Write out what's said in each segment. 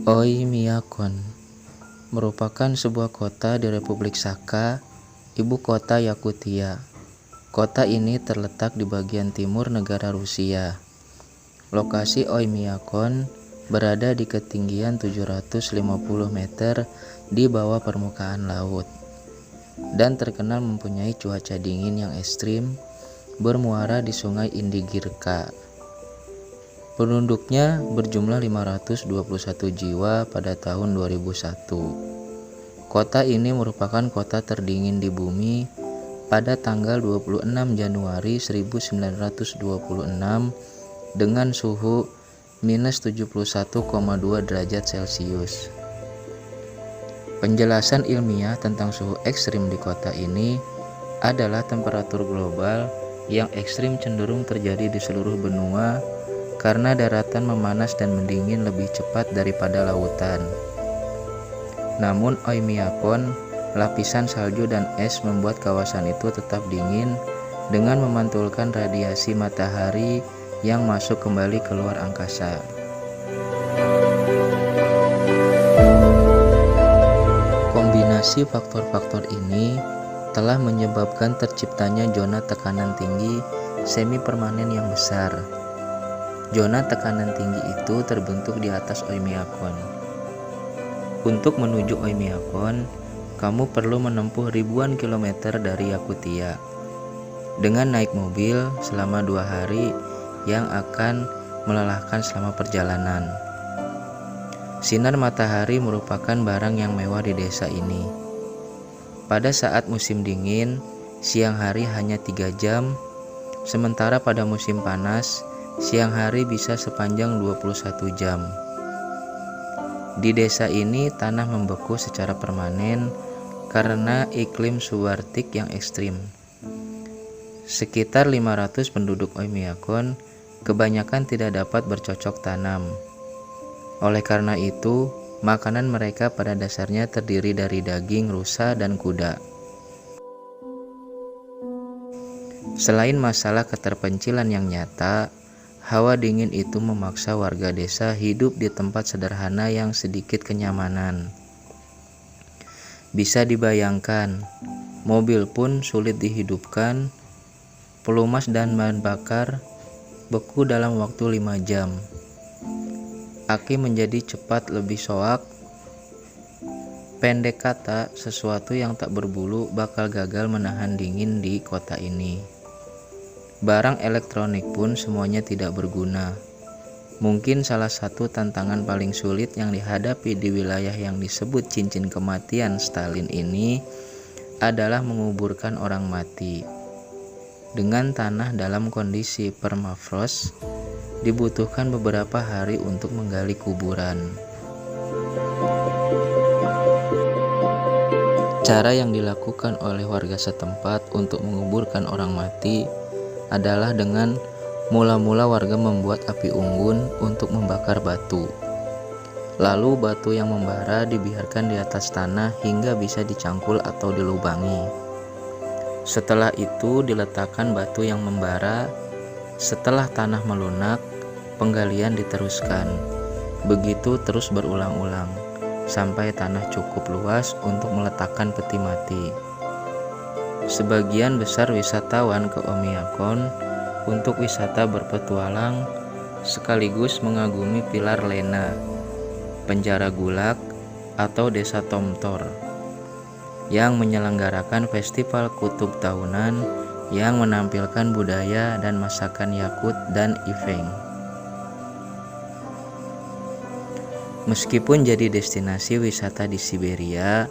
Oymyakon merupakan sebuah kota di Republik Sakha, ibu kota Yakutia. Kota ini terletak di bagian timur negara Rusia. Lokasi Oymyakon berada di ketinggian 750 meter di bawah permukaan laut dan terkenal mempunyai cuaca dingin yang ekstrim, bermuara di Sungai Indigirka. Penduduknya berjumlah 521 jiwa pada tahun 2001. Kota ini merupakan kota terdingin di bumi pada tanggal 26 Januari 1926 dengan suhu minus 71,2 derajat Celcius. Penjelasan ilmiah tentang suhu ekstrim di kota ini adalah temperatur global yang ekstrim cenderung terjadi di seluruh benua karena daratan memanas dan mendingin lebih cepat daripada lautan. Namun Oymyakon, lapisan salju dan es membuat kawasan itu tetap dingin dengan memantulkan radiasi matahari yang masuk kembali keluar angkasa. Kombinasi faktor-faktor ini telah menyebabkan terciptanya zona tekanan tinggi semi permanen yang besar. Zona tekanan tinggi itu terbentuk di atas Oymyakon. Untuk menuju Oymyakon, kamu perlu menempuh ribuan kilometer dari Yakutia dengan naik mobil selama 2 hari yang akan melelahkan selama perjalanan. Sinar matahari merupakan barang yang mewah di desa ini. Pada saat musim dingin, siang hari hanya 3 jam, sementara pada musim panas, siang hari bisa sepanjang 21 jam. Di desa ini tanah membeku secara permanen karena iklim subarctic yang ekstrim. Sekitar 500 penduduk Oymyakon kebanyakan tidak dapat bercocok tanam. Oleh karena itu, makanan mereka pada dasarnya terdiri dari daging rusa dan kuda. Selain masalah keterpencilan yang nyata, hawa dingin itu memaksa warga desa hidup di tempat sederhana yang sedikit kenyamanan. Bisa dibayangkan, mobil pun sulit dihidupkan, pelumas dan bahan bakar beku dalam waktu 5 jam. Aki menjadi cepat lebih soak. Pendek kata, sesuatu yang tak berbulu bakal gagal menahan dingin di kota ini. Barang elektronik pun semuanya tidak berguna. Mungkin salah satu tantangan paling sulit yang dihadapi di wilayah yang disebut cincin kematian Stalin ini adalah menguburkan orang mati. Dengan tanah dalam kondisi permafrost, dibutuhkan beberapa hari untuk menggali kuburan. Cara yang dilakukan oleh warga setempat untuk menguburkan orang mati adalah dengan mula-mula warga membuat api unggun untuk membakar batu. Lalu batu yang membara dibiarkan di atas tanah hingga bisa dicangkul atau dilubangi. Setelah itu diletakkan batu yang membara. Setelah tanah melunak, penggalian diteruskan. Begitu terus berulang-ulang sampai tanah cukup luas untuk meletakkan peti mati. Sebagian besar wisatawan ke Oymyakon untuk wisata berpetualang sekaligus mengagumi pilar Lena, penjara Gulag atau desa Tomtor yang menyelenggarakan festival kutub tahunan yang menampilkan budaya dan masakan Yakut dan Yfeng. Meskipun jadi destinasi wisata di Siberia,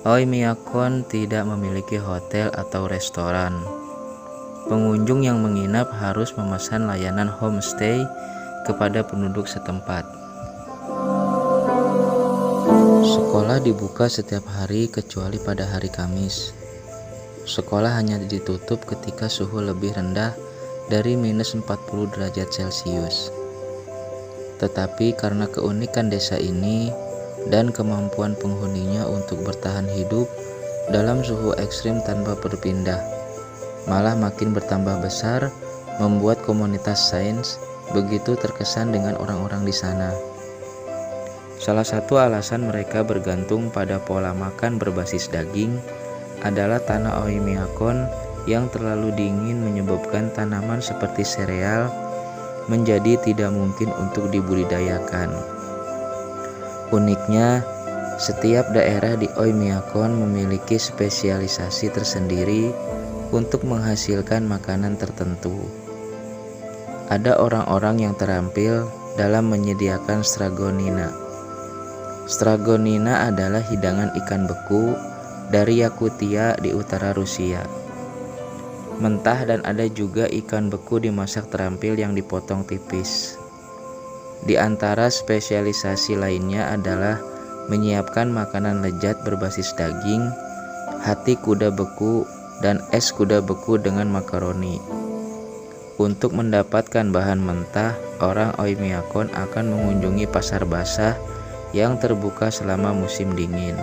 Oymyakon tidak memiliki hotel atau restoran. Pengunjung yang menginap harus memesan layanan homestay kepada penduduk setempat. Sekolah dibuka setiap hari kecuali pada hari Kamis. Sekolah hanya ditutup ketika suhu lebih rendah dari minus 40 derajat Celcius. Tetapi karena keunikan desa ini dan kemampuan penghuninya untuk bertahan hidup dalam suhu ekstrim tanpa berpindah, malah makin bertambah besar, membuat komunitas sains begitu terkesan dengan orang-orang di sana. Salah satu alasan mereka bergantung pada pola makan berbasis daging adalah tanah Oymyakon yang terlalu dingin menyebabkan tanaman seperti sereal menjadi tidak mungkin untuk dibudidayakan. Uniknya, setiap daerah di Oymyakon memiliki spesialisasi tersendiri untuk menghasilkan makanan tertentu. Ada orang-orang yang terampil dalam menyediakan stragonina. Stragonina adalah hidangan ikan beku dari Yakutia di utara Rusia. Mentah, dan ada juga ikan beku dimasak terampil yang dipotong tipis. Di antara spesialisasi lainnya adalah menyiapkan makanan lezat berbasis daging, hati kuda beku, dan es kuda beku dengan makaroni. Untuk mendapatkan bahan mentah, orang Oymyakon akan mengunjungi pasar basah yang terbuka selama musim dingin.